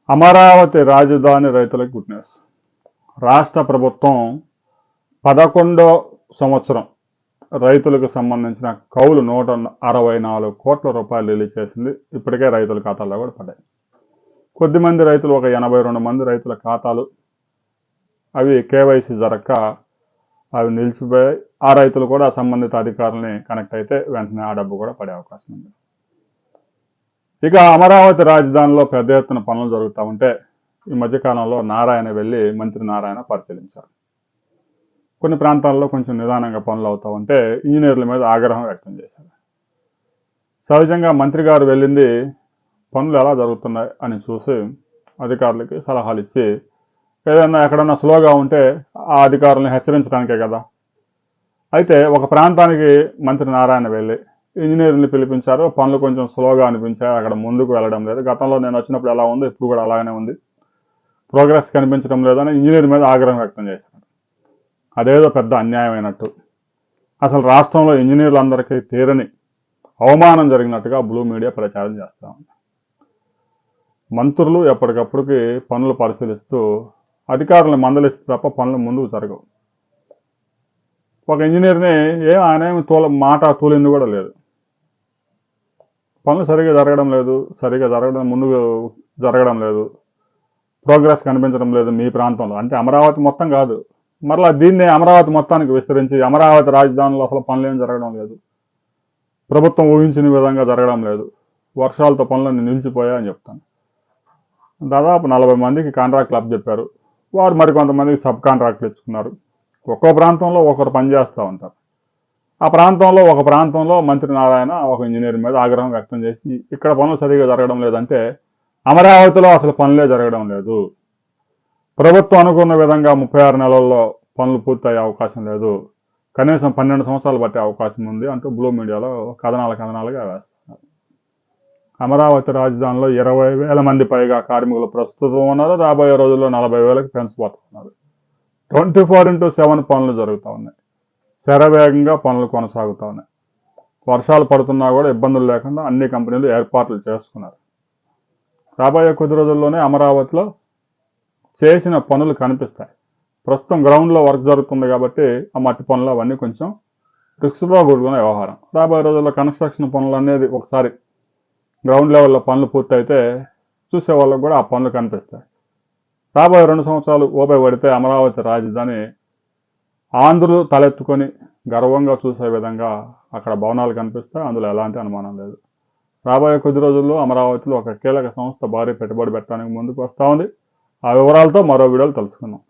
అమరావతి రాజధాని రైతులకు good news. రాష్ట్ర ప్రభుత్వం 11వ సంవత్సరం రైతులకు సంబంధించిన కౌలు 164 కోట్ల రూపాయలు రిలీజ్ చేసింది. ఇప్పటికే రైతుల ఖాతాల్లో కూడా పడ్డాయి. కొద్దిమంది రైతులు, ఒక 82 మంది రైతుల ఖాతాలు అవి కేవైసీ జరగక అవి నిలిచిపోయాయి. ఆ రైతులు కూడా సంబంధిత అధికారులని కనెక్ట్ అయితే వెంటనే ఆ డబ్బు కూడా పడే అవకాశం ఉంది. ఇక అమరావతి రాజధానిలో పెద్ద ఎత్తున పనులు జరుగుతూ ఉంటే ఈ మధ్యకాలంలో నారాయణ వెళ్ళి మంత్రి నారాయణ పరిశీలించారు. కొన్ని ప్రాంతాల్లో కొంచెం నిదానంగా పనులు అవుతూ ఉంటే ఇంజనీర్ల మీద ఆగ్రహం వ్యక్తం చేశారు. సహజంగా మంత్రి గారు వెళ్ళింది పనులు ఎలా జరుగుతున్నాయి అని చూసి అధికారులకి సలహాలు ఇచ్చి ఏదైనా ఎక్కడన్నా స్లోగా ఉంటే ఆ అధికారులను హెచ్చరించడానికే కదా. అయితే ఒక ప్రాంతానికి మంత్రి నారాయణ వెళ్ళి ఇంజనీర్ని పిలిపించారు. పనులు కొంచెం స్లోగా అనిపించాయి, అక్కడ ముందుకు వెళ్ళడం లేదు. గతంలో నేను వచ్చినప్పుడు ఎలా ఉందో ఇప్పుడు కూడా అలాగనే ఉంది, ప్రోగ్రెస్ కనిపించడం లేదని ఇంజనీర్ మీద ఆగ్రహం వ్యక్తం చేశారు. అదేదో పెద్ద అన్యాయం అయినట్టు, అసలు రాష్ట్రంలో ఇంజనీర్లందరికీ తీరని అవమానం జరిగినట్టుగా బ్లూ మీడియా ప్రచారం చేస్తూ ఉంది. మంత్రులు ఎప్పటికప్పుడుకి పనులు పరిశీలిస్తూ అధికారులను మందలిస్తే తప్ప పనులు ముందుకు జరగవు. ఒక ఇంజనీర్ని ఆయన మాట తూలింది కూడా లేదు. పనులు సరిగా జరగడం లేదు, ముందుకు జరగడం లేదు, ప్రోగ్రెస్ కనిపించడం లేదు మీ ప్రాంతంలో. అంటే అమరావతి మొత్తం కాదు, మరలా దీన్నే అమరావతి మొత్తానికి విస్తరించి అమరావతి రాజధానిలో అసలు పనులు ఏం జరగడం లేదు, ప్రభుత్వం ఊహించిన విధంగా జరగడం లేదు, వర్షాలతో పనులన్నీ నిలిచిపోయాయని చెప్తాను. దాదాపు 40 మందికి కాంట్రాక్ట్లు అప్పచెప్పారు. వారు మరికొంతమందికి సబ్ కాంట్రాక్ట్లు ఇచ్చుకున్నారు. ఒక్కో ప్రాంతంలో ఒకరు పనిచేస్తూ ఉంటారు. ఆ ప్రాంతంలో ఒక ప్రాంతంలో మంత్రి నారాయణ ఒక ఇంజనీర్ మీద ఆగ్రహం వ్యక్తం చేసి ఇక్కడ పనులు సరిగా జరగడం లేదంటే అమరావతిలో అసలు పనులే జరగడం లేదు, ప్రభుత్వం అనుకున్న విధంగా 36 నెలల్లో పనులు పూర్తయ్యే అవకాశం లేదు, కనీసం 12 సంవత్సరాలు పట్టే అవకాశం ఉంది అంటూ బ్లూ మీడియాలో కథనాలుగా వేస్తున్నారు. అమరావతి రాజధానిలో 20,000 మంది పైగా కార్మికులు ప్రస్తుతం ఉన్నారు. రాబోయే రోజుల్లో 40,000కి పెంచిపోతున్నారు. 24/7 పనులు జరుగుతూ ఉన్నాయి. శరవేగంగా పనులు కొనసాగుతూ ఉన్నాయి. వర్షాలు పడుతున్నా కూడా ఇబ్బందులు లేకుండా అన్ని కంపెనీలు ఏర్పాట్లు చేసుకున్నారు. రాబోయే కొద్ది రోజుల్లోనే అమరావతిలో చేసిన పనులు కనిపిస్తాయి. ప్రస్తుతం గ్రౌండ్లో వర్క్ జరుగుతుంది కాబట్టి ఆ మట్టి పనులు అవన్నీ కొంచెం రిస్క్తో కూడుకున్న వ్యవహారం. రాబోయే రోజుల్లో కన్స్ట్రక్షన్ పనులు అనేది ఒకసారి గ్రౌండ్ లెవెల్లో పనులు పూర్తయితే చూసే వాళ్ళకు కూడా ఆ పనులు కనిపిస్తాయి. రాబోయే 2 సంవత్సరాలు ఓపై పడితే అమరావతి రాజధాని ఆంధ్రులు తలెత్తుకొని గర్వంగా చూసే విధంగా అక్కడ భవనాలు కనిపిస్తాయి. అందులో ఎలాంటి అనుమానం లేదు. రాబోయే కొద్ది రోజుల్లో అమరావతిలో ఒక కీలక సంస్థ భారీ పెట్టుబడి పెట్టడానికి ముందుకు వస్తూ ఉంది. ఆ వివరాలతో మరో వీడియోలు తెలుసుకుందాం.